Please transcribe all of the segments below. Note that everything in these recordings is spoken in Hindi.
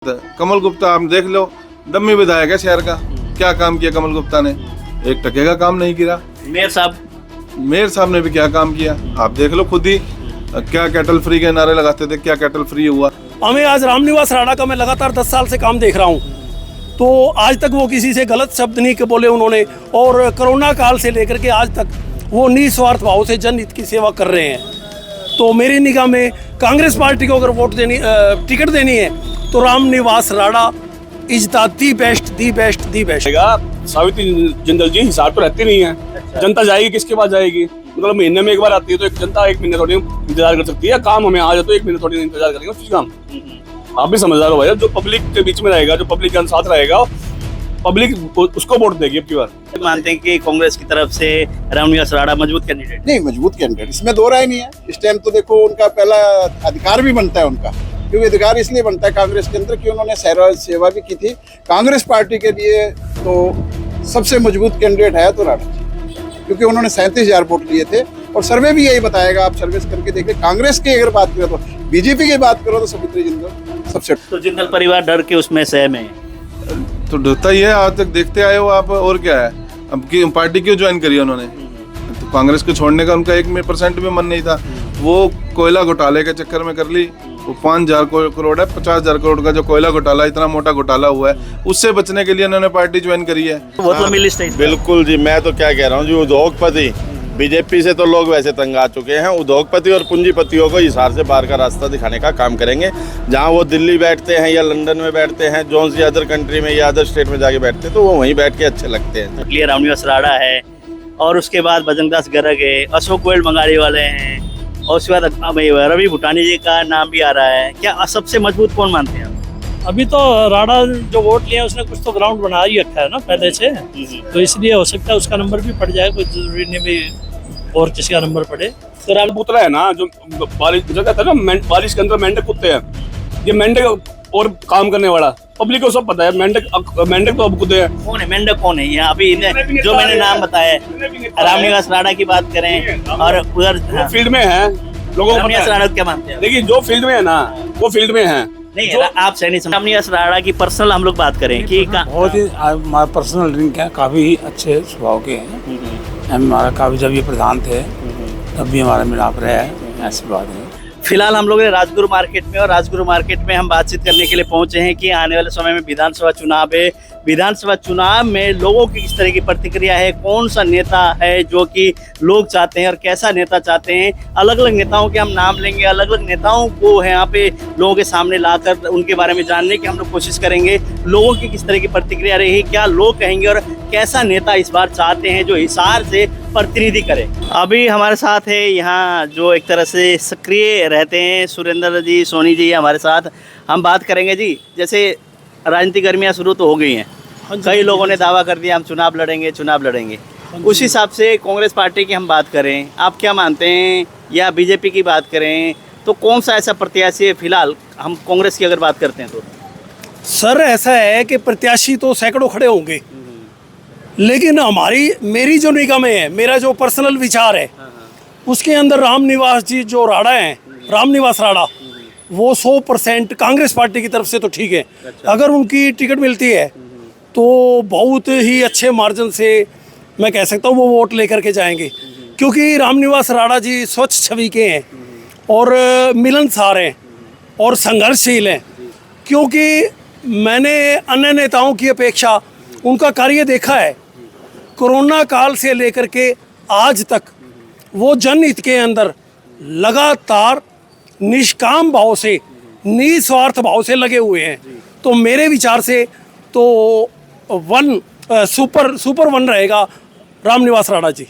कमल गुप्ता आप देख लो, डम्मी विधायक है शहर का। क्या काम किया कमल गुप्ता ने? एक टके का काम नहीं किया। मेयर साहब ने भी क्या काम किया आप देख लो खुद ही। क्या कैटल फ्री के नारे लगाते थे, क्या कैटल फ्री हुआ? हमें आज रामनिवास राणा का मैं लगातार 10 साल से काम देख रहा हूँ, तो आज तक वो किसी से गलत शब्द नहीं के बोले उन्होंने। और कोरोना काल से लेकर के आज तक वो निस्वार्थ भाव से जनहित की सेवा कर रहे हैं। तो मेरी निगाह में कांग्रेस पार्टी को अगर वोट देनी, टिकट देनी है तो Ramniwas Rana is the best. Savitri Jindal ji हिसाब तो रहती नहीं है। जनता जाएगी किसके पास जाएगी? मतलब महीने में एक बार आती है तो एक जनता एक महीने थोड़ी इंतजार कर सकती है। काम हमें आ जाए तो एक महीने थोड़ी इंतजार करेंगे उस काम। आप भी समझदार हो भाई, जो पब्लिक के बीच में रहेगा, जो पब्लिक के साथ रहेगा, पब्लिक उसको वोट देगी अब की बार। मानते हैं कि कांग्रेस की तरफ से रामनिवास राणा मजबूत कैंडिडेट? नहीं, मजबूत कैंडिडेट इसमें दो राय नहीं है। इस टाइम तो देखो उनका पहला अधिकार भी बनता है उनका, क्योंकि अधिकार इसलिए बनता है कांग्रेस के अंदर कि उन्होंने सेवा भी की थी कांग्रेस पार्टी के लिए। तो सबसे मजबूत कैंडिडेट है तो राणा जी, क्योंकि उन्होंने 37,000 वोट लिए थे। और सर्वे भी यही बताएगा, आप सर्वे करके देखिए। कांग्रेस की अगर बात करें तो, बीजेपी की बात करो तो सावित्री जिंदल सबसे। तो जिंदल परिवार डर के उसमें सहम है? तो डरता ही है, आज तक देखते आए हो आप। और क्या है, अब की पार्टी क्यों ज्वाइन करी उन्होंने? तो कांग्रेस को छोड़ने का उनका 1% भी मन नहीं था। वो कोयला घोटाले के चक्कर में कर ली। वो 5,000 करोड़ है, 50,000 करोड़ का जो कोयला घोटाला, इतना मोटा घोटाला हुआ है, उससे बचने के लिए उन्होंने पार्टी ज्वाइन करी है। वो तो मिली स्टेट। बिल्कुल जी, मैं तो क्या कह रहा हूँ जी, उद्योगपति बीजेपी से तो लोग वैसे तंग आ चुके हैं। उद्योगपति और पूंजीपतियों को हिसार से बाहर का रास्ता दिखाने का काम करेंगे। जहाँ वो दिल्ली बैठते हैं या लंदन में बैठते हैं, जोन सी अदर कंट्री में या अदर स्टेट में जाके बैठते हैं, तो वो वहीं बैठ के अच्छे लगते हैं। क्लियर रामनिवास राणा है, और उसके बाद बजरंगदास गर्ग है, अशोक गोयल बंगाली वाले हैं, और उसके बाद रवि भूटानी जी का नाम भी आ रहा है। क्या सबसे मजबूत कौन मानते हैं आप? अभी तो राणा जो वोट लिया उसने कुछ तो ग्राउंड बना ही रखा है ना पहले से, तो इसलिए हो सकता है उसका नंबर भी पड़ जाए। कोई जरूरी नहीं भी और किसी का नंबर पड़े। तो राम पुतला है ना, जो बारिश के अंदर मेंढक कुत्ते हैं, ये मेंढक और काम करने वाला पब्लिक को सब पता है। मेंढक तो अब कुत्ते हैं। कौन है मेंढक? कौन है यहाँ अभी जो मैंने नाम बताया? रामनिवास राणा की बात करें और उधर फील्ड में है, लोगों को रामनिवास राणा क्या मानते हैं? देखिए, जो फील्ड में है ना वो फील्ड में है। नहीं, आप सही नहीं समझ। रामनिवास राणा की पर्सनल हम लोग बात करें कि बहुत ही हमारा पर्सनल लिंक है, काफ़ी अच्छे स्वभाव के हैं। हमारा काफ़ी, जब ये प्रधान थे तब भी हमारा मिलाप रहा है, ऐसी बात है। फिलहाल हम लोग राजगुरु मार्केट में, और राजगुरु मार्केट में हम बातचीत करने के लिए पहुंचे हैं कि आने वाले समय में विधानसभा चुनाव है। विधानसभा चुनाव में लोगों की किस तरह की प्रतिक्रिया है, कौन सा नेता है जो कि लोग चाहते हैं और कैसा नेता चाहते हैं। अलग अलग नेताओं के हम नाम लेंगे, अलग अलग नेताओं को यहाँ पे लोगों के सामने लाकर उनके बारे में जानने की हम लोग कोशिश करेंगे। लोगों की किस तरह की प्रतिक्रिया रही, क्या लोग कहेंगे, और कैसा नेता इस बार चाहते हैं जो हिसार से प्रतिनिधि करे। अभी हमारे साथ है यहाँ जो एक तरह से सक्रिय रहते हैं सुरेंद्र जी, सोनी जी हमारे साथ। हम बात करेंगे जी, जैसे राजनीतिक गर्मियाँ शुरू तो हो गई हैं, कई लोगों ने दावा कर दिया हम चुनाव लड़ेंगे। उस हिसाब से कांग्रेस पार्टी की हम बात करें, आप क्या मानते हैं? या बीजेपी की बात करें तो कौन सा ऐसा प्रत्याशी है? फिलहाल हम कांग्रेस की अगर बात करते हैं तो सर ऐसा है कि प्रत्याशी तो सैकड़ों खड़े होंगे, लेकिन मेरी जो निगाह में है, मेरा जो पर्सनल विचार है, उसके अंदर रामनिवास जी जो राणा है, रामनिवास राणा, वो 100% कांग्रेस पार्टी की तरफ से तो ठीक है। अगर उनकी टिकट मिलती है तो बहुत ही अच्छे मार्जिन से मैं कह सकता हूँ वो वोट लेकर के जाएंगे, क्योंकि रामनिवास राणा जी स्वच्छ छवि के हैं और मिलनसार हैं और संघर्षशील हैं। क्योंकि मैंने अन्य नेताओं की अपेक्षा उनका कार्य देखा है। कोरोना काल से लेकर के आज तक वो जनहित के अंदर लगातार निष्काम भाव से, निस्वार्थ भाव से लगे हुए हैं। तो मेरे विचार से तो सुपर वन रहेगा रामनिवास राणा जी।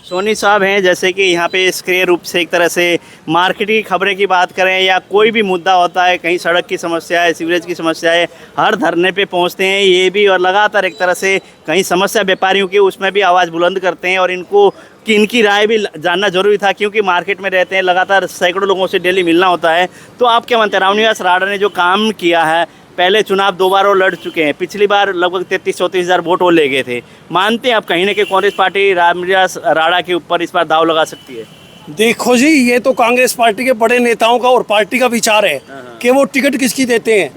सोनी साहब हैं, जैसे कि यहाँ पे सक्रिय रूप से एक तरह से मार्केट की खबरें की बात करें या कोई भी मुद्दा होता है, कहीं सड़क की समस्या है, सीवरेज की समस्या है, हर धरने पे पहुँचते हैं ये भी, और लगातार एक तरह से कहीं समस्या व्यापारियों की उसमें भी आवाज़ बुलंद करते हैं। और इनको कि इनकी राय भी जानना जरूरी था, क्योंकि मार्केट में रहते हैं, लगातार सैकड़ों लोगों से डेली मिलना होता है। तो आप क्या मानते हैं, रामनिवास राणा ने जो काम किया है, पहले चुनाव 2 बार वो लड़ चुके हैं, पिछली बार लगभग 33-34 हज़ार वोट वो ले गए थे, मानते हैं आप कहीं ना कहीं कांग्रेस पार्टी रामनिवास राणा के ऊपर इस बार दाव लगा सकती है? देखो जी, ये तो कांग्रेस पार्टी के बड़े नेताओं का और पार्टी का विचार है कि वो टिकट किसकी देते हैं।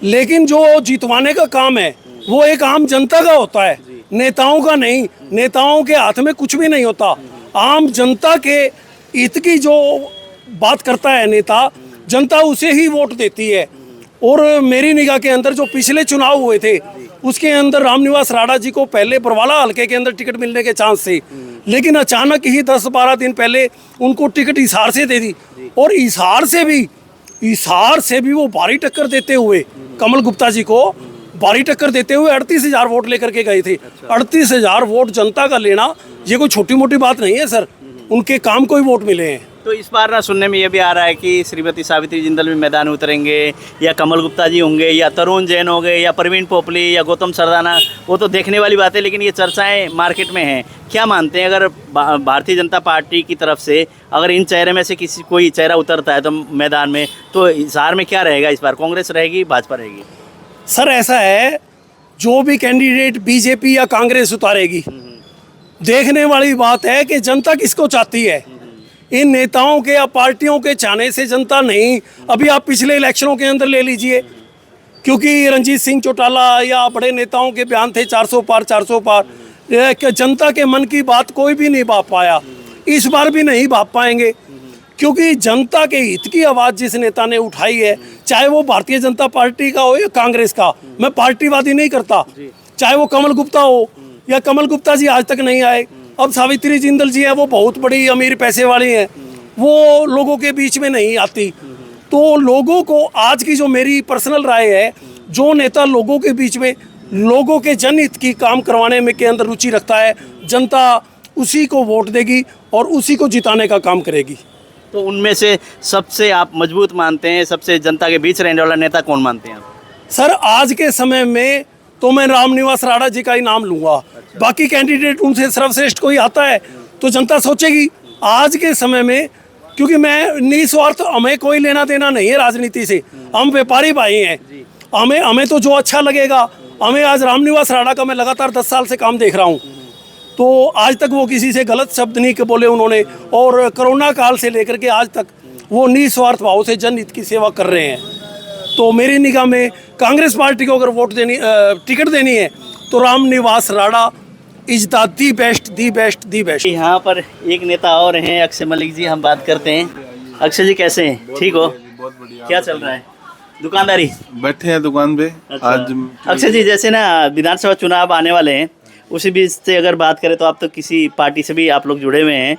लेकिन जो जितवाने का काम है वो एक आम जनता का होता है, नेताओं का नहीं। नेताओं के हाथ में कुछ भी नहीं होता। आम जनता के हित की जो बात करता है नेता, जनता उसे ही वोट देती है। और मेरी निगाह के अंदर जो पिछले चुनाव हुए थे उसके अंदर रामनिवास राणा जी को पहले बरवाला हल्के के अंदर टिकट मिलने के चांस थे, लेकिन अचानक ही 10-12 दिन पहले उनको टिकट हिसार से दे दी। और हिसार से भी वो भारी टक्कर देते हुए कमल गुप्ता जी को भारी टक्कर देते हुए 38,000 वोट लेकर के गए थे। 38,000 वोट जनता का लेना ये कोई छोटी मोटी बात नहीं है सर, उनके काम को ही वोट मिले हैं। तो इस बार ना सुनने में ये भी आ रहा है कि श्रीमती सावित्री जिंदल भी मैदान में उतरेंगे, या कमल गुप्ता जी होंगे, या तरुण जैन होंगे, या प्रवीण पोपली, या गौतम सरदाना। वो तो देखने वाली बात है, लेकिन ये चर्चाएं मार्केट में हैं। क्या मानते हैं, अगर भारतीय जनता पार्टी की तरफ से अगर इन चेहरे में से किसी कोई चेहरा उतरता है तो मैदान में, तो हिसार में क्या रहेगा इस बार? कांग्रेस रहेगी, भाजपा रहेगी? सर ऐसा है, जो भी कैंडिडेट बीजेपी या कांग्रेस उतारेगी, देखने वाली बात है कि जनता किसको चाहती है। इन नेताओं के या पार्टियों के चाहने से जनता नहीं। अभी आप पिछले इलेक्शनों के अंदर ले लीजिए, क्योंकि रंजीत सिंह चौटाला या बड़े नेताओं के बयान थे 400 पार 400 पार, जनता के मन की बात कोई भी नहीं भाप पाया। इस बार भी नहीं भाप पाएंगे, क्योंकि जनता के हित की आवाज़ जिस नेता ने उठाई है, चाहे वो भारतीय जनता पार्टी का हो या कांग्रेस का, मैं पार्टीवादी नहीं करता, चाहे वो कमल गुप्ता हो या कमल गुप्ता जी आज तक नहीं आए। अब सावित्री जिंदल जी है, वो बहुत बड़ी अमीर पैसे वाली हैं, वो लोगों के बीच में नहीं आती। तो लोगों को आज की जो मेरी पर्सनल राय है, जो नेता लोगों के बीच में लोगों के जनहित की काम करवाने में के अंदर रुचि रखता है, जनता उसी को वोट देगी और उसी को जिताने का काम करेगी। तो उनमें से सबसे आप मजबूत मानते हैं, सबसे जनता के बीच रहने वाला नेता कौन मानते हैं आप? सर आज के समय में तो मैं रामनिवास राणा जी का ही नाम लूँगा। बाकी कैंडिडेट उनसे सर्वश्रेष्ठ कोई आता है तो जनता सोचेगी आज के समय में, क्योंकि मैं निस्वार्थ, हमें कोई लेना देना नहीं है राजनीति से, हम व्यापारी भाई हैं। हमें तो जो अच्छा लगेगा, हमें आज रामनिवास राणा का मैं लगातार 10 साल से काम देख रहा हूँ, तो आज तक वो किसी से गलत शब्द नहीं के बोले उन्होंने, और कोरोना काल से लेकर के आज तक वो निस्वार्थ भाव से जनहित की सेवा कर रहे हैं। तो मेरी निगाह में कांग्रेस पार्टी को अगर वोट देनी, टिकट देनी है, तो Ramniwas Rana is the best. यहाँ पर एक नेता और हैं, अक्षय मलिक जी, हम बात करते हैं। अक्षय जी कैसे हैं? ठीक हो? बहुत बढ़िया। क्या चल रहा है? दुकानदारी? बैठे हैं दुकान पे। अच्छा। आज अक्षय जी, जैसे ना विधानसभा चुनाव आने वाले हैं, उसी बीच से अगर बात करें तो आप तो किसी पार्टी से भी आप लोग जुड़े हुए हैं,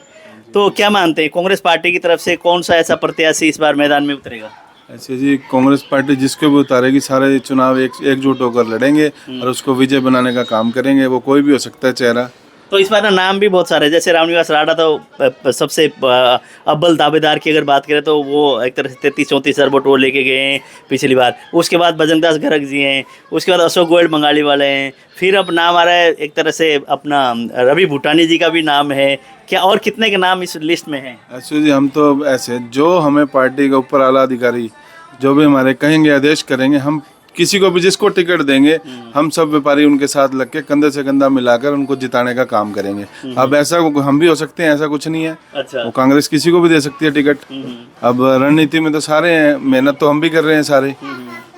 तो क्या मानते हैं कांग्रेस पार्टी की तरफ से कौन सा ऐसा प्रत्याशी इस बार मैदान में उतरेगा? ऐसे जी, कांग्रेस पार्टी जिसको भी उतारेगी सारे चुनाव एकजुट होकर लड़ेंगे और उसको विजय बनाने का काम करेंगे। वो कोई भी हो सकता है चेहरा। तो इस बार ना नाम भी बहुत सारे, जैसे रामनिवास राणा तो सबसे अव्वल दावेदार की अगर बात करें तो वो एक तरह से 33-34 हज़ार वोट वो लेके गए हैं पिछली बार। उसके बाद बजरंगदास गर्ग जी हैं, उसके बाद अशोक गोयल बंगाली वाले हैं, फिर अब नाम आ रहा है एक तरह से अपना रवि भूटानी जी का भी नाम है। क्या और कितने के नाम इस लिस्ट में हैं? ऐसे जी, हम तो ऐसे जो हमें पार्टी के ऊपर आला अधिकारी जो भी हमारे कहेंगे, आदेश करेंगे, हम किसी को भी जिसको टिकट देंगे, हम सब व्यापारी उनके साथ लग के कंधे से कंधा मिलाकर उनको जिताने का काम करेंगे। अब ऐसा हम भी हो सकते हैं, ऐसा कुछ नहीं है। अच्छा। वो कांग्रेस किसी को भी दे सकती है टिकट। अब रणनीति में तो सारे हैं, मेहनत तो हम भी कर रहे हैं सारे।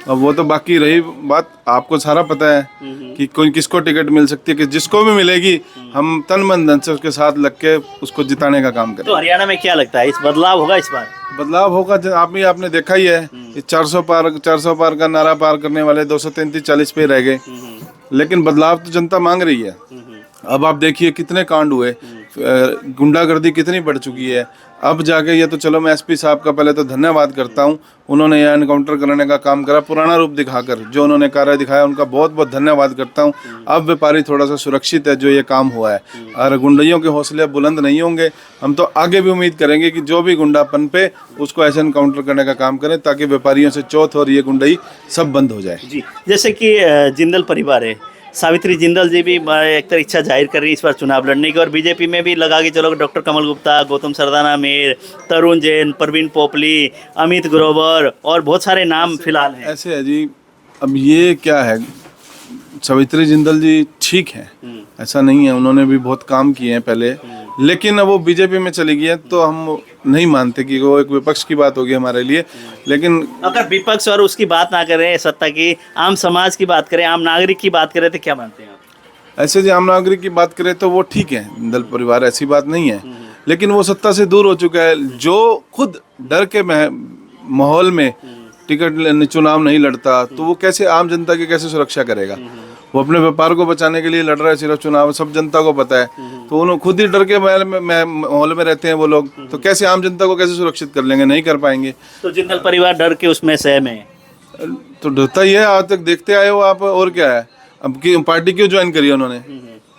अब वो तो बाकी रही बात, आपको सारा पता है कि कोई किसको टिकट मिल सकती है, कि जिसको भी मिलेगी हम तन मन धन से उसके साथ लग के उसको जिताने का काम करें। तो हरियाणा में क्या लगता है, इस बदलाव होगा इस बार? बदलाव होगा। आपने देखा ही है, 400 पार का नारा पार करने वाले 233-40 पे रह गए, लेकिन बदलाव तो जनता मांग रही है। अब आप देखिए कितने कांड हुए, गुंडागर्दी कितनी बढ़ चुकी है। अब जाके ये तो चलो, मैं एसपी साहब का पहले तो धन्यवाद करता हूँ, उन्होंने यह एनकाउंटर करने का काम करा, पुराना रूप दिखाकर जो उन्होंने कार्य दिखाया, उनका बहुत बहुत धन्यवाद करता हूँ। अब व्यापारी थोड़ा सा सुरक्षित है जो ये काम हुआ है, और गुंडइयों के हौसले बुलंद नहीं होंगे। हम तो आगे भी उम्मीद करेंगे कि जो भी गुंडापन पे उसको ऐसे एनकाउंटर करने का काम करें, ताकि व्यापारियों से चौथ और ये गुंडई सब बंद हो जाए। जी, जैसे कि जिंदल परिवार है, सावित्री जिंदल जी भी एक तरह इच्छा जाहिर कर रही है इस बार चुनाव लड़ने की, और बीजेपी में भी लगा के चलो डॉक्टर कमल गुप्ता, गौतम सरदाना मेर, तरुण जैन, प्रवीण पोपली, अमित ग्रोवर और बहुत सारे नाम फिलहाल हैं। ऐसे है जी, अब ये क्या है, सावित्री जिंदल जी ठीक है, ऐसा नहीं है, उन्होंने भी बहुत काम किए हैं पहले, लेकिन वो बीजेपी में चली गई है, तो हम नहीं मानते कि वो एक विपक्ष की बात होगी हमारे लिए। लेकिन अगर विपक्ष और उसकी बात ना करें, सत्ता की, आम समाज की बात करें, आम नागरिक की बात करें, तो क्या मानते हैं आप? ऐसे जो आम नागरिक की बात करें तो वो ठीक है, दल परिवार ऐसी बात नहीं है, लेकिन वो सत्ता से दूर हो चुका है। जो खुद डर के माहौल में टिकट चुनाव नहीं लड़ता, तो वो कैसे आम जनता की कैसे सुरक्षा करेगा? वो अपने व्यापार को बचाने के लिए लड़ रहा है सिर्फ चुनाव, सब जनता को पता है। तो उन्होंने खुद ही डर के माहौल में रहते हैं वो लोग, तो कैसे आम जनता को कैसे सुरक्षित कर लेंगे? नहीं कर पाएंगे। तो जिंदल परिवार डर के उसमें सहम है। तो डरता ही है, आज तक देखते आए हो आप, और क्या है। अब की पार्टी क्यों ज्वाइन करी उन्होंने?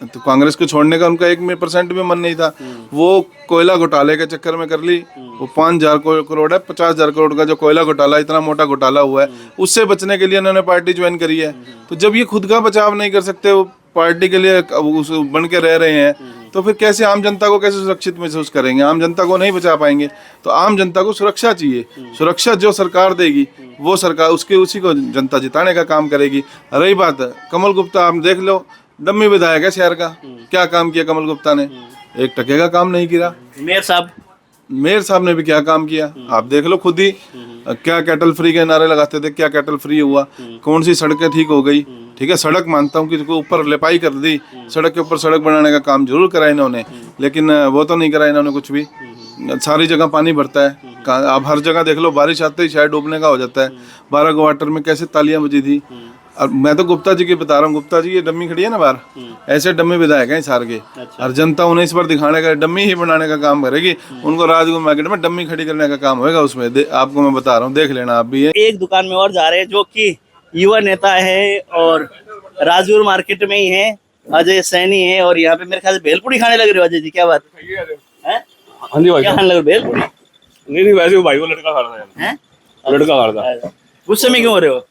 तो कांग्रेस को छोड़ने का उनका 1% भी मन नहीं था। वो कोयला घोटाले के चक्कर में कर ली। वो 5,000 करोड़ है, 50,000 करोड़ का जो कोयला घोटाला, इतना मोटा घोटाला हुआ है, उससे बचने के लिए उन्होंने पार्टी ज्वाइन करी है। तो जब ये खुद का बचाव नहीं कर सकते, वो पार्टी के लिए बन के रह रहे हैं, तो फिर कैसे आम जनता को कैसे सुरक्षित महसूस करेंगे? आम जनता को नहीं बचा पाएंगे। तो आम जनता को सुरक्षा चाहिए। सुरक्षा जो सरकार देगी वो सरकार उसी को जनता जिताने का काम करेगी। रही बात कमल गुप्ता, आप देख लो, डम्मी विधायक है शहर का। क्या काम किया कमल गुप्ता ने? 1 टके का काम नहीं किया। मेयर साहब ने भी क्या काम किया? आप देख लो खुद ही। क्या कैटल फ्री के नारे लगाते थे, क्या कैटल फ्री हुआ? कौन सी सड़कें ठीक हो गई? ठीक है, सड़क मानता हूँ कि ऊपर लिपाई कर दी, सड़क के ऊपर सड़क बनाने का काम जरूर करा इन्होंने, लेकिन वो तो नहीं करा इन्होंने कुछ भी। सारी जगह पानी भरता है। आप हर जगह देख लो, बारिश आते ही शहर डूबने का हो जाता है। 12 क्वार्टर में कैसे तालियां बजी थी। और मैं तो गुप्ता जी की बता रहा हूँ, गुप्ता जी ये डम्मी खड़ी है ना बाहर, ऐसे डम्मी विधायक हैं सार के। और जनता उन्हें इस बार दिखाने का, डम्मी ही बनाने का काम करेगी। उनको राजगुरु मार्केट में डम्मी खड़ी करने का काम होगा उसमें। आपको मैं बता रहा हूँ, देख लेना आप भी। एक दुकान में और जा रहे हैं, जो कि युवा नेता है और राजगुरु मार्केट में ही है, अजय सैनी है। और यहाँ पे मेरे ख्याल से भेलपुरी खाने लग रहे हो अजय जी, क्या बात है? हाँ जी भाई। क्या खाने लग रहे हो? भेलपुरी? नहीं वैसे भाई वो लड़का खा रहा है। लड़का खा रहा है। गुस्से में क्यों हो रहे हो?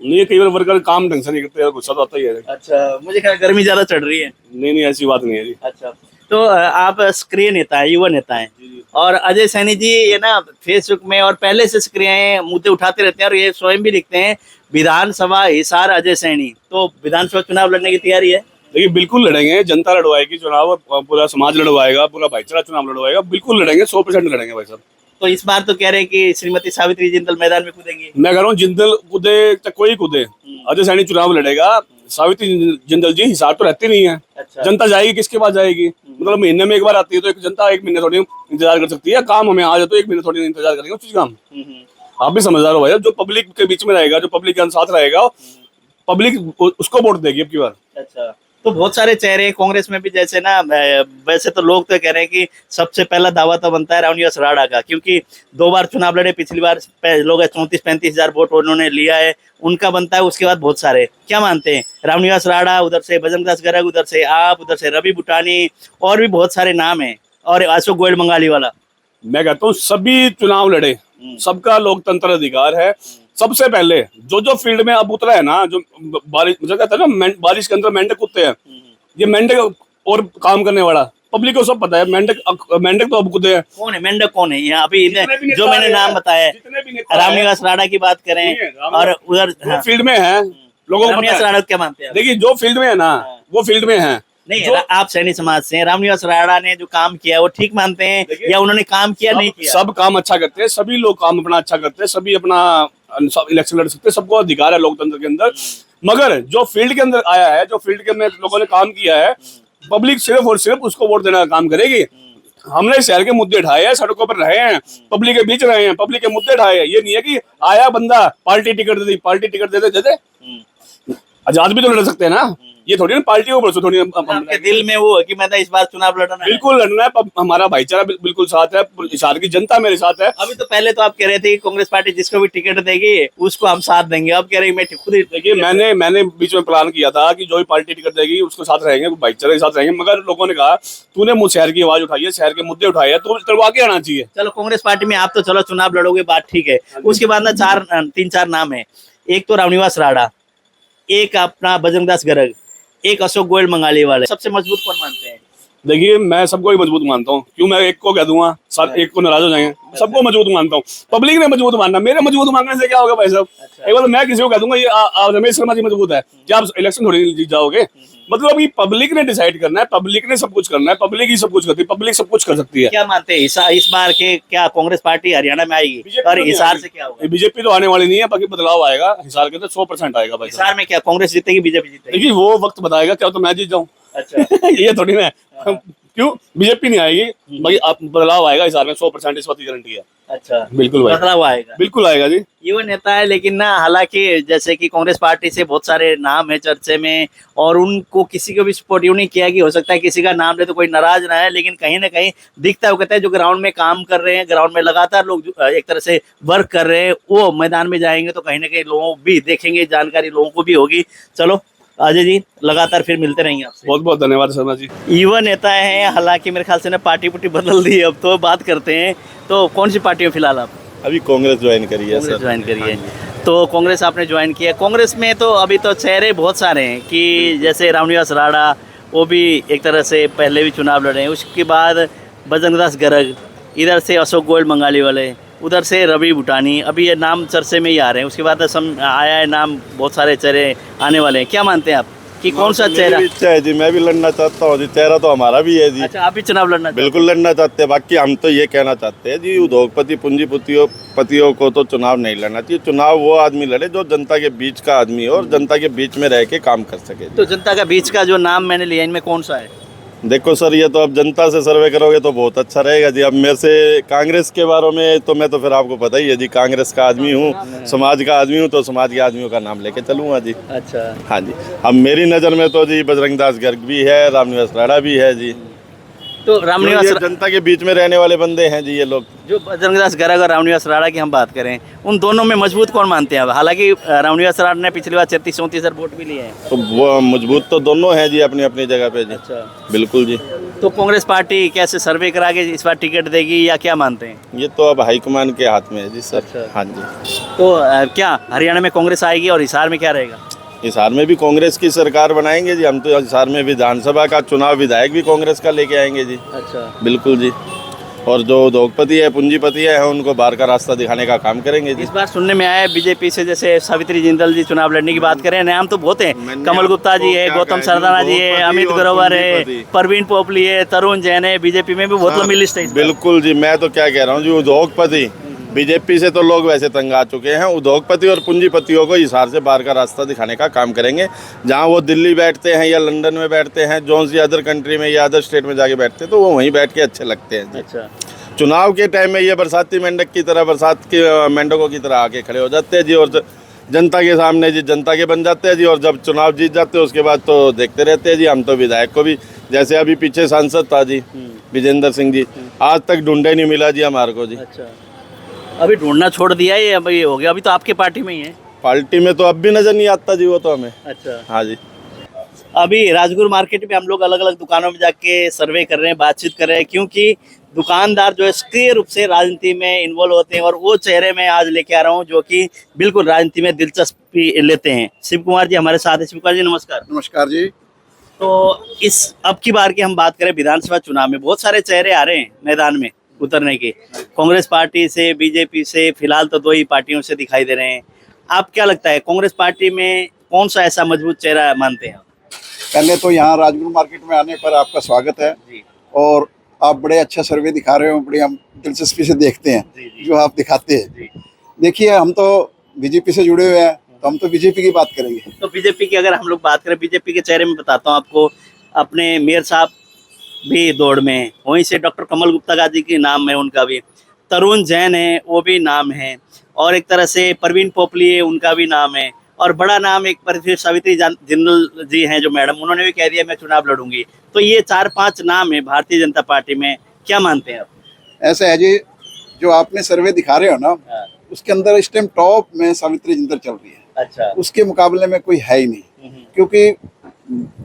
नहीं, कई बार वर्कर काम ढंग से नहीं करते यार, गुस्सा तो आता ही है। अच्छा, मुझे ख्याल गर्मी ज्यादा चढ़ रही है। नहीं ऐसी बात नहीं है जी। अच्छा, तो आप सक्रिय नेता है, युवा नेता है, और अजय सैनी जी ये ना फेसबुक में और पहले से सक्रिय हैं, मुद्दे उठाते रहते हैं और ये स्वयं भी लिखते हैं, विधानसभा हिसार अजय सैनी। तो विधानसभा चुनाव लड़ने की तैयारी है? देखिए बिल्कुल लड़ेंगे, जनता लड़वाएगी चुनाव, पूरा समाज लड़वाएगा, पूरा भाईचारा चुनाव लड़वाएगा। बिल्कुल लड़ेंगे, 100% लड़ेंगे भाई साहब। तो इस बार तो कह रहे हैं कि श्रीमती सावित्री जिंदल मैदान में कूदेंगी। मैं कह रहा हूँ जिंदल कूदे चाहे कोई कूदे, अजय सैनी चुनाव लड़ेगा। सावित्री जिंदल जी हिसार तो रहती नहीं है। अच्छा। जनता जाएगी किसके पास जाएगी? मतलब महीने में एक बार आती है, तो एक जनता 1 महीने थोड़ी इंतजार कर सकती है। काम हमें आज है तो 1 महीने थोड़ी इंतजार करेंगे उस चीज का हम। आप भी समझदार हो भाई, जो पब्लिक के बीच में रहेगा, जो पब्लिक के साथ रहेगा, पब्लिक उसको वोट देगी अब की बार। अच्छा, तो बहुत सारे चेहरे हैं कांग्रेस में भी, जैसे ना वैसे तो लोग तो कह रहे हैं कि सबसे पहला दावा तो बनता है रामनिवास राणा का, क्योंकि 2 बार चुनाव लड़े, पिछली बार लोग 34-35 हजार वोट उन्होंने लिया है, उनका बनता है। उसके बाद बहुत सारे, क्या मानते हैं? रामनिवास राणा, उधर से बजरंगदास गर्ग, उधर से आप, उधर से रवि बुटानी, और भी बहुत सारे नाम है, और अशोक गोयल बंगाली वाला। मैं कहता हूँ सभी चुनाव लड़े, सबका लोकतंत्र अधिकार है। सबसे पहले जो फील्ड में अब उतरा है ना, जो बारिश, मुझे कहता है ना, बारिश के अंदर मेंढक कूदते हैं, ये मेंढक और काम करने वाला पब्लिक को सब पता है। मेंढक तो अब कूदे हैं। कौन है मेंढक? कौन है यहाँ अभी जो मैंने नाम बताया? रामनिवास राणा की बात करें और उधर फील्ड में है, लोगों को रामनिवास राणा क्या मानते हैं? देखिए जो फील्ड में है ना, वो फील्ड में है। नहीं, आप सैनी समाज से, रामनिवास राणा ने जो काम किया वो ठीक मानते हैं, या उन्होंने काम किया नहीं किया? सब काम अच्छा करते हैं, सभी लोग काम अपना अच्छा करते हैं, सभी अपना इलेक्शन लड़ सकते हैं, सबको अधिकार है लोकतंत्र के अंदर। मगर जो फील्ड के अंदर आया है, जो फील्ड के में लोगों ने काम किया है, पब्लिक सिर्फ और सिर्फ उसको वोट देने का काम करेगी। हमने शहर के मुद्दे उठाए हैं, सड़कों पर रहे हैं, पब्लिक के बीच रहे हैं, पब्लिक के मुद्दे उठाए हैं। ये नहीं है कि आया बंदा पार्टी टिकट दे दी, पार्टी टिकट दे आजाद भी तो लड़ सकते हैं ना। ये थोड़ी ना पार्टी को थोड़ी आपके दिल में वो है कि मैं इस बार चुनाव लड़ना है? बिल्कुल लड़ना है, हमारा भाईचारा बिल्कुल साथ है, हिसार की जनता मेरे साथ है। अभी तो पहले तो आप कह रहे थे कि कांग्रेस पार्टी जिसको भी टिकट देगी उसको हम साथ देंगे, अब कह रहे मैं खुद ही। देखिए मैंने बीच में प्लान किया था कि जो भी पार्टी टिकट देगी उसके साथ रहेंगे, भाईचारे के साथ रहेंगे। मगर लोगों ने कहा तूने मुझ शहर की आवाज उठाई है, शहर के मुद्दे उठाए हैं, तो करवा के आना चाहिए। चलो कांग्रेस पार्टी में आप तो चलो चुनाव लड़ोगे, बात ठीक है। उसके बाद ना 3-4 नाम है। एक तो रामनिवास राणा, एक अपना बजरंगदास गर्ग, एक अशोक गोयल बंगाली वाले। सबसे मजबूत कौन मानते हैं? देखिए मैं सबको ही मजबूत मानता हूँ। क्यों मैं एक को कह दूंगा सब एक को नाराज हो जाएंगे। सबको मजबूत मानता हूँ। पब्लिक ने मजबूत मानना, मेरे मजबूत मानने से क्या होगा भाई साहब? एक बार मैं किसी को कह दूंगा ये रमेश शर्मा जी मजबूत है, क्या आप इलेक्शन थोड़ी जीत जाओगे? मतलब अभी पब्लिक ने डिसाइड करना है, पब्लिक ने सब कुछ करना है, पब्लिक ही सब कुछ करती है, पब्लिक सब कुछ कर सकती है। क्या मानते हैं इस बार के क्या कांग्रेस पार्टी हरियाणा में आएगी और हिसार से क्या होगा? बीजेपी तो आने वाली नहीं है, बाकी बदलाव आएगा हिसार के अंदर 100% आएगा भाई साहब। हिसार में क्या कांग्रेस जीतेगी बीजेपी जीतेगी? देखिए वो वक्त बताएगा, क्या तो मैं जीत जाऊँ। अच्छा ये थोड़ी ना है। क्यों बीजेपी नहीं आएगी भाई, बदलाव आएगा हिसार में 100%, इस बात की गारंटी है। अच्छा बिल्कुल भाई, बदलाव आएगा, बिल्कुल आएगा जी। युवा नेता है लेकिन ना, हालांकि जैसे कि कांग्रेस पार्टी से बहुत सारे नाम है चर्चे में और उनको किसी को भी सपोर्ट यूं नहीं किया कि हो सकता है किसी का नाम ले तो कोई नाराज ना है, लेकिन कहीं ना कहीं दिखता है, वो कहता है जो ग्राउंड में काम कर रहे हैं, ग्राउंड में लगातार लोग एक तरह से वर्क कर रहे हैं, वो मैदान में जाएंगे तो कहीं ना कहीं लोगों भी देखेंगे, जानकारी लोगों को भी होगी। चलो अजय जी लगातार फिर मिलते रहेंगे आपसे। बहुत बहुत धन्यवाद शर्मा जी। युवा नेता हैं, हालांकि मेरे ख्याल से ना पार्टी पुटी बदल दी है, अब तो बात करते हैं। तो कौन सी पार्टी में फिलहाल आप? अभी कांग्रेस ज्वाइन करी है कांग्रेस सर। ज्वाइन करी है। तो कांग्रेस आपने ज्वाइन किया। कांग्रेस में तो अभी तो चेहरे बहुत सारे हैं कि जैसे रामनिवास राणा, वो भी एक तरह से पहले भी चुनाव लड़े हैं, उसके बाद बजरंगदास गर्ग, इधर से अशोक गोयल बंगाली वाले, उधर से रवि भूटानी, अभी ये नाम चर्चे में ही आ रहे हैं। उसके बाद आया है नाम, बहुत सारे चेहरे आने वाले हैं। क्या मानते हैं आप कि कौन सा चेहरा? मेरी इच्छा है जी, मैं भी लड़ना चाहता हूँ जी, चेहरा तो हमारा भी है जी। अच्छा आप भी चुनाव लड़ना चाहते बिल्कुल लड़ना चाहते हैं। बाकी हम तो ये कहना चाहते हैं जी, उद्योगपति पूंजीपतियों को तो चुनाव नहीं लड़ना चाहिए। चुनाव वो आदमी लड़े जो जनता के बीच का आदमी हो और जनता के बीच में रह के काम कर सके जी। तो जनता का बीच का जो नाम मैंने लिया, इनमें कौन सा है? देखो सर, ये तो अब जनता से सर्वे करोगे तो बहुत अच्छा रहेगा जी। अब मेरे से कांग्रेस के बारे में तो मैं तो फिर आपको पता ही है जी, कांग्रेस का आदमी हूँ, समाज का आदमी हूँ, तो समाज के आदमियों का नाम लेके चलूँगा जी। अच्छा हाँ जी। अब मेरी नज़र में तो जी बजरंगदास गर्ग भी है, रामनिवास राणा भी है जी। तो रामनिवास ये जनता के बीच में रहने वाले बंदे हैं जी ये लोग। जो बजरंगदास गर्ग और रामनिवास राणा की हम बात करें, उन दोनों में मजबूत कौन मानते हैं? हालांकि रामनिवास राणा ने पिछली बार 33-34 वोट भी लिए हैं। तो वो मजबूत तो दोनों हैं जी अपनी अपनी जगह पे जी। अच्छा बिल्कुल जी। तो कांग्रेस पार्टी कैसे सर्वे करा के इस बार टिकट देगी या क्या मानते हैं? ये तो अब हाईकमान के हाथ में है जी सर। अच्छा। हाँ जी। तो क्या हरियाणा में कांग्रेस आएगी और हिसार में क्या रहेगा? हिसार में भी कांग्रेस की सरकार बनाएंगे जी हम तो। हिसार में विधानसभा का चुनाव विधायक भी कांग्रेस का लेके आएंगे जी। अच्छा बिल्कुल जी। और जो उद्योगपति है, पूंजीपति है, उनको बाहर का रास्ता दिखाने का काम करेंगे जी। इस बार सुनने में आया है बीजेपी से जैसे सावित्री जिंदल जी चुनाव लड़ने की बात करें, नाम तो बहुत है, कमल गुप्ता जी है, गौतम सरदाना जी है, अमित ग्रोवर है, परवीन पोपली है, तरुण जैन है, बीजेपी में भी बहुत लंबी लिस्ट है। बिल्कुल जी। मैं तो क्या कह रहा हूँ जी, उद्योगपति, बीजेपी से तो लोग वैसे तंग आ चुके हैं, उद्योगपति और पूंजीपतियों को हिसार से बाहर का रास्ता दिखाने का काम करेंगे। जहाँ वो दिल्ली बैठते हैं या लंदन में बैठते हैं, जो सी अदर कंट्री में या अदर स्टेट में जाके बैठते हैं, तो वो वहीं बैठ के अच्छे लगते हैं जी। अच्छा चुनाव के टाइम में ये बरसाती मेंढक की तरह, बरसात के मेंढकों की तरह आके खड़े हो जाते हैं जी, और जनता के सामने जी जनता के बन जाते हैं जी, और जब चुनाव जीत जाते हैं उसके बाद तो देखते रहते हैं जी। हम तो विधायक को भी, जैसे अभी पीछे सांसद था जी विजेंद्र सिंह जी, आज तक ढूंढे नहीं मिला जी हमारे को जी। अच्छा अभी ढूंढना छोड़ दिया है, अभी हो गया, अभी तो आपके पार्टी में ही है? पार्टी में तो अब भी नजर नहीं आता जी वो तो हमें। अच्छा हाँ जी। अभी राजगुरु मार्केट में हम लोग अलग अलग दुकानों में जाके सर्वे कर रहे हैं, बातचीत कर रहे हैं, क्योंकि दुकानदार जो है सक्रिय रूप से राजनीति में इन्वॉल्व होते हैं और वो चेहरे मैं आज लेके आ रहा हूँ जो कि बिल्कुल राजनीति में दिलचस्पी लेते हैं। शिव कुमार जी हमारे साथ हैं। शिव कुमार जी नमस्कार। नमस्कार जी। तो इस अब की बार की हम बात करें विधानसभा चुनाव में, बहुत सारे चेहरे आ रहे हैं मैदान में उतरने के, कांग्रेस पार्टी से, बीजेपी से, फिलहाल तो दो ही पार्टियों से दिखाई दे रहे हैं। आप क्या लगता है कांग्रेस पार्टी में कौन सा ऐसा मजबूत चेहरा मानते हैं? पहले तो यहाँ राजगुरु मार्केट में आने पर आपका स्वागत है जी। और आप बड़े अच्छा सर्वे दिखा रहे हो, बड़ी हम दिलचस्पी से देखते हैं जी। जो आप दिखाते हैं। जी। देखिए हम तो बीजेपी से जुड़े हुए हैं, तो हम तो बीजेपी की बात करेंगे। तो बीजेपी की अगर हम लोग बात करें, बीजेपी के चेहरे में बताता हूँ आपको, अपने मेयर साहब भी दौड़ में हैं, वहीं से डॉक्टर कमल गुप्ता जी की नाम है, उनका भी, तरुण जैन है वो भी नाम है, और एक तरह से परवीन पोपली है उनका भी नाम है, और बड़ा नाम एक पर फिर सावित्री जिंदल जी हैं जो मैडम, उन्होंने भी कह दिया मैं चुनाव लड़ूंगी। तो ये 4-5 नाम है भारतीय जनता पार्टी में, क्या मानते हैं आप? ऐसा है जी, जो आपने सर्वे दिखा रहे हो ना, उसके अंदर इस टाइम टॉप में सावित्री जिंदल चल रही है। अच्छा। उसके मुकाबले में कोई है ही नहीं, क्योंकि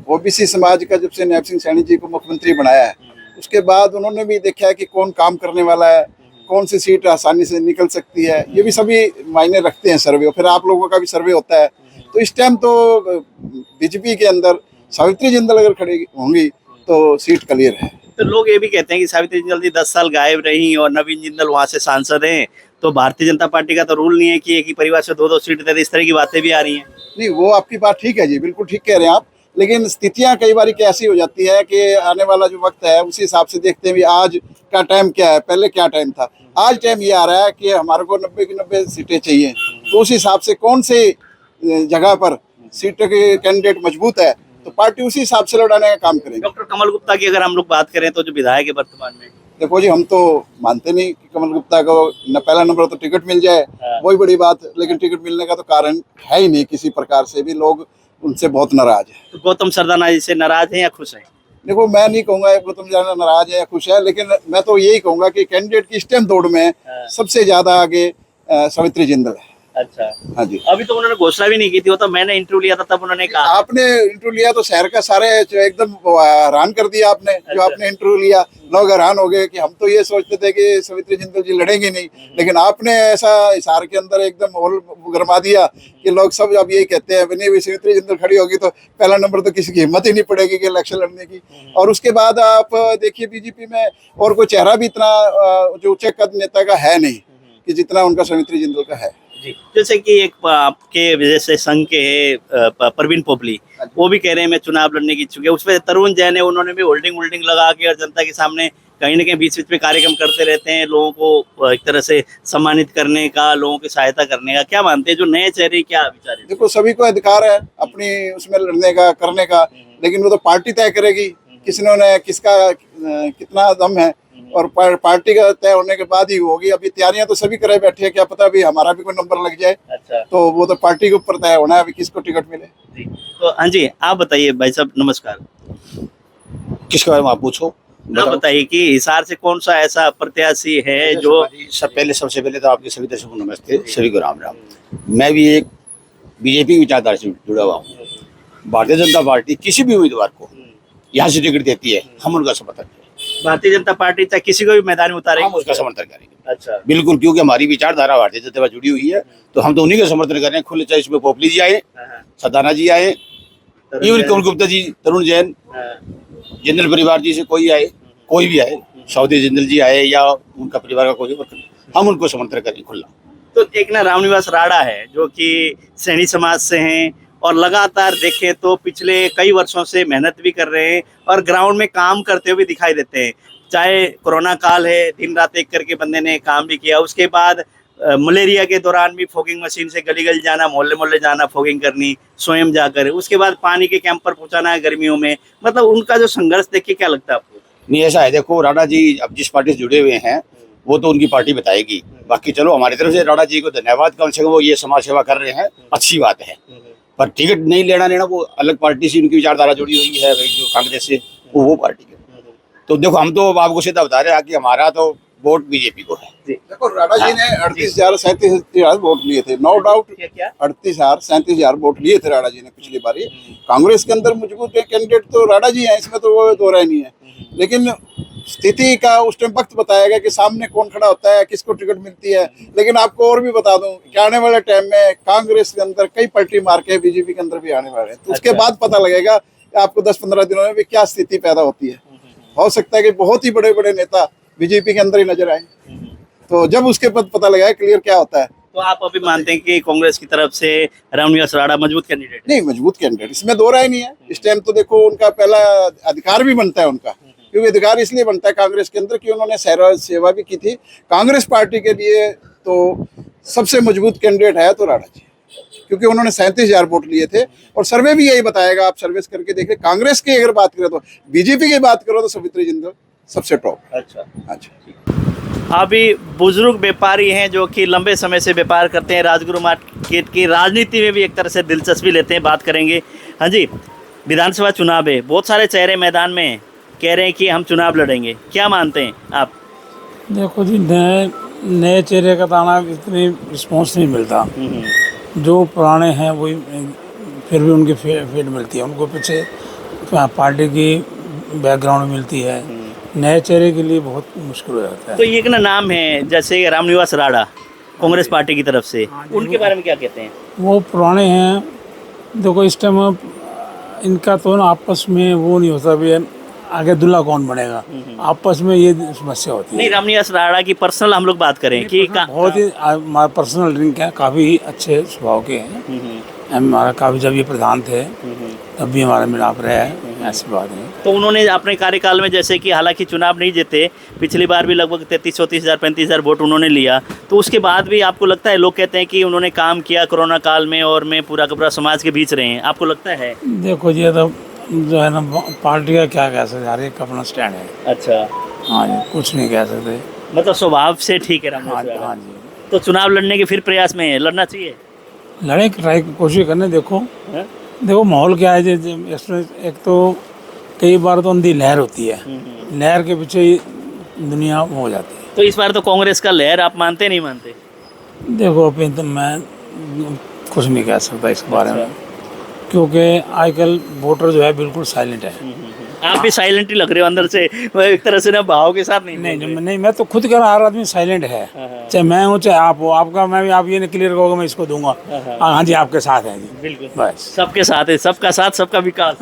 ओबीसी समाज का जब से नैब सिंह सैनी जी को मुख्यमंत्री बनाया है, उसके बाद उन्होंने भी देखा है कि कौन काम करने वाला है, कौन सी सीट आसानी से निकल सकती है, ये भी सभी मायने रखते हैं सर्वे। फिर आप लोगों का भी सर्वे होता है। तो इस टाइम तो बीजेपी के अंदर सावित्री जिंदल अगर खड़ी होंगी तो सीट क्लियर है। तो लोग ये भी कहते हैं कि सावित्री जिंदल जी 10 साल गायब रही और नवीन जिंदल वहां से सांसद हैं, तो भारतीय जनता पार्टी का तो रूल नहीं है कि एक ही परिवार से 2-2 सीट देते, इस तरह की बातें भी आ रही हैं। नहीं, वो आपकी बात ठीक है जी, बिल्कुल ठीक कह रहे हैं आप, लेकिन स्थितियां कई बार कैसी हो जाती है कि आने वाला जो वक्त है उसी हिसाब से देखते हैं भी आज का टाइम क्या है, पहले क्या टाइम था। आज टाइम ये आ रहा है कि हमारे को 90 की 90 सीटें चाहिए, तो उस हिसाब से कौन से जगह पर सीटों के कैंडिडेट मजबूत है तो पार्टी उसी हिसाब से लड़ाने का काम करेगी। डॉक्टर कमल गुप्ता की अगर हम लोग बात करें तो जो विधायक है वर्तमान में, देखो जी, हम तो मानते नहीं कि कमल गुप्ता को न पहला नंबर तो टिकट मिल जाए, वही बड़ी बात, लेकिन टिकट मिलने का तो कारण है ही नहीं किसी प्रकार से भी, लोग उनसे बहुत नाराज है। तो गौतम सरदाना जी से नाराज हैं या खुश हैं? देखो, मैं नहीं कहूंगा गौतम जाना नाराज है या खुश है, लेकिन मैं तो यही कहूंगा कि कैंडिडेट की स्टेम दौड़ में सबसे ज्यादा आगे सावित्री जिंदल है। अच्छा, हाँ जी। अभी तो उन्होंने घोषणा भी नहीं की थी, वो तो मैंने इंटरव्यू लिया था तब उन्होंने कहा। आपने इंटरव्यू लिया तो शहर का सारे एकदम हैरान कर दिया आपने, जो आपने इंटरव्यू लिया, लोग हैरान हो गए कि हम तो ये सोचते थे कि सावित्री जिंदल जी लड़ेंगे नहीं, लेकिन आपने ऐसा हिसार के अंदर एकदम माहौल गरमा दिया कि लोग सब अब यही कहते हैं नहीं, सावित्री जिंदल खड़ी होगी तो पहला नंबर तो किसी की हिम्मत ही नहीं पड़ेगी कि इलेक्शन लड़ने की। और उसके बाद आप देखिए बीजेपी में और कोई चेहरा भी इतना जो उच्च कद नेता का है नहीं कि जितना उनका सावित्री जिंदल का है। जैसे कि एक आपके वजह से संघ के प्रवीण पोपली, वो भी कह रहे हैं मैं चुनाव लड़ने की इच्छुक है। उसमें तरुण जैन है, उन्होंने भी होल्डिंग लगा के और जनता के सामने कहीं ना कहीं बीच बीच में कार्यक्रम करते रहते हैं, लोगों को एक तरह से सम्मानित करने का, लोगों की सहायता करने का। क्या मानते हैं जो नए चेहरे, क्या विचार है? देखो, सभी को अधिकार है अपनी उसमें लड़ने का, करने का, लेकिन वो तो पार्टी तय करेगी किसने किसका कितना दम है, और पार्टी का तय होने के बाद ही होगी। अभी तैयारियां तो सभी करे बैठे हैं, क्या पता अभी हमारा भी कोई नंबर लग जाए। अच्छा, तो वो तो पार्टी के ऊपर तय होना है अभी किसको टिकट मिले। जी। तो हाँ जी, आप बताइए भाई साहब, नमस्कार। किसके बारे में आप पूछो? आप बताइए कि हिसार से कौन सा ऐसा प्रत्याशी है जो सबसे पहले तो आपके सभी दर्शकों को नमस्ते, सभी को राम राम। मैं भी एक बीजेपी विचारधारा से जुड़ा हुआ हूँ। भारतीय जनता पार्टी किसी भी उम्मीदवार को यहाँ से टिकट देती है, हम उनका समर्थन करेंगे। भारतीय जनता पार्टी चाहे किसी को भी मैदान में उतारेगी, हम उसका समर्थन करेंगे। अच्छा, बिल्कुल, क्योंकि हमारी विचारधारा भारतीय जनता पार्टी जुड़ी हुई है, तो हम तो उन्हीं का समर्थन कर रहे हैं खुले। चाहे इसमें पोपली जी आए, सरदाना जी आए, इवन कमल गुप्ता जी, तरुण जैन, जिंदल परिवार जी से कोई आए, कोई भी आए, सावित्री जिंदल जी आए या उनका परिवार का कोई वर्कर, हम उनको समर्थन करेंगे खुला। तो एक ना रामनिवास राणा है जो कि सैनी समाज से हैं और लगातार देखें तो पिछले कई वर्षों से मेहनत भी कर रहे हैं और ग्राउंड में काम करते हुए दिखाई देते हैं। चाहे कोरोना काल है, दिन रात एक करके बंदे ने काम भी किया। उसके बाद मलेरिया के दौरान भी फॉगिंग मशीन से गली गली जाना, मोहल्ले मोहल्ले जाना, फॉगिंग करनी, स्वयं जाकर। उसके बाद पानी के कैंप पर पहुंचाना है गर्मियों में। मतलब उनका जो संघर्ष देख के क्या लगता है आपको? नहीं, ऐसा है, देखो राणा जी अब जिस पार्टी से जुड़े हुए हैं वो तो उनकी पार्टी बताएगी। बाकी चलो हमारी तरफ से राणा जी को धन्यवाद, कम से कम वो ये समाज सेवा कर रहे हैं, अच्छी बात है। पर टिकट नहीं लेना वो अलग पार्टी से उनकी विचारधारा जुड़ी हुई है, जो कांग्रेस से वो पार्टी के। तो देखो, हम तो आपको सीधा बता रहे हैं कि हमारा तो वोट बीजेपी को है। देखो, राणा जी ने 38,000-37,000 वोट लिए थे, नो डाउट। 38,000-37,000 वोट लिए थे राणा जी ने पिछली बार। कांग्रेस के अंदर मजबूत कैंडिडेट तो राणा जी हैं, इसमें तो वो दो राय नहीं है, लेकिन स्थिति का उस टाइम वक्त बताएगा कि सामने कौन खड़ा होता है, किसको टिकट मिलती है। लेकिन आपको और भी बता दूं कि आने वाले टाइम में कांग्रेस के अंदर कई पलटी मार के बीजेपी के अंदर भी आने वाले हैं, तो उसके बाद पता लगेगा कि आपको 10-15 दिनों में भी क्या स्थिति पैदा होती है। हो सकता है कि बहुत ही बड़े बड़े नेता बीजेपी के अंदर ही नजर आए, तो जब उसके बाद पता लगेगा क्लियर क्या होता है। तो आप अभी मानते हैं कि कांग्रेस की तरफ से रामनिवास राणा मजबूत कैंडिडेट? नहीं, मजबूत कैंडिडेट, इसमें दो राय नहीं है। इस टाइम तो देखो, उनका पहला अधिकार भी बनता है उनका, क्योंकि अधिकार इसलिए बनता है कांग्रेस के अंदर कि उन्होंने सेवा भी की थी कांग्रेस पार्टी के लिए। तो सबसे मजबूत कैंडिडेट है तो राणा जी, क्योंकि उन्होंने 37,000 वोट लिए थे और सर्वे भी यही बताएगा, आप सर्विस करके देखिए। कांग्रेस की अगर बात करें तो, बीजेपी की बात करो तो सावित्री जिंदल सबसे टॉप। अच्छा, अभी बुजुर्ग व्यापारी हैं जो कि लंबे समय से व्यापार करते हैं, राजगुरु मार्केट की राजनीति में भी एक तरह से दिलचस्पी लेते हैं, बात करेंगे। हाँ जी, विधानसभा चुनाव है, बहुत सारे चेहरे मैदान में कह रहे हैं कि हम चुनाव लड़ेंगे, क्या मानते हैं आप? देखो जी, नए चेहरे का ताना इतनी रिस्पॉन्स नहीं मिलता। जो पुराने हैं वही फिर भी उनकी फीड मिलती है, उनको पीछे पार्टी की बैकग्राउंड मिलती है। नए चेहरे के लिए बहुत मुश्किल हो जाता है। तो ये ना नाम है जैसे रामनिवास राणा कांग्रेस पार्टी की तरफ से, उनके बारे में क्या कहते हैं? वो पुराने हैं। देखो, इस टाइम इनका तो ना आपस में वो नहीं होता भी आगे दूल्हा कौन बनेगा, आपस में ये समस्या होती नहीं, है। रामनिवास राणा की पर्सनल हम लोग बात करें कि बहुत ही हमारा पर्सनल ड्रिंक है, काफ़ी अच्छे स्वभाव के हैं। हमारा काफ़ी, जब ये प्रधान थे तब भी हमारा मिलाप रहा है, ऐसी बात नहीं। तो उन्होंने अपने कार्यकाल में, जैसे कि हालांकि चुनाव नहीं जीते, पिछली बार भी लगभग 33-34 35 हज़ार वोट उन्होंने लिया, तो उसके बाद भी आपको लगता है, लोग कहते हैं कि उन्होंने काम किया कोरोना काल में और में पूरा का पूरा समाज के बीच रहे हैं, आपको लगता है? देखो ये तो जो है ना, पार्टी का क्या कह सकते, हर एक का अपना स्टैंड है। अच्छा, हाँ जी, कुछ नहीं कह सकते। मतलब स्वभाव से ठीक है हाँ रामनिवास राणा। हाँ जी, तो चुनाव लड़ने के फिर प्रयास में है, लड़ना चाहिए? लड़े ट्राई कोशिश करने, देखो हाँ? देखो माहौल क्या है इसमें। एक तो कई बार तो अंधी लहर होती है, लहर के पीछे ही दुनिया हो जाती है। तो इस बार तो कांग्रेस का लहर, आप मानते नहीं मानते? देखो अभी तो मैं कुछ नहीं कह सकता इस बारे में, क्योंकि आजकल वोटर जो है बिल्कुल साइलेंट है। आप भी साइलेंट ही लग रहे हो अंदर से, वो एक तरह से ना भाव के साथ नहीं बोल रहे। नहीं, मैं तो खुद कह रहा, हर आदमी साइलेंट है, चाहे मैं हूँ चाहे आप हो। आपका मैं भी, आप ये नहीं क्लियर कहोगे मैं इसको दूंगा, हाँ जी आपके साथ है जी, बिल्कुल, बस। सबके साथ है, सबका साथ सबका विकास।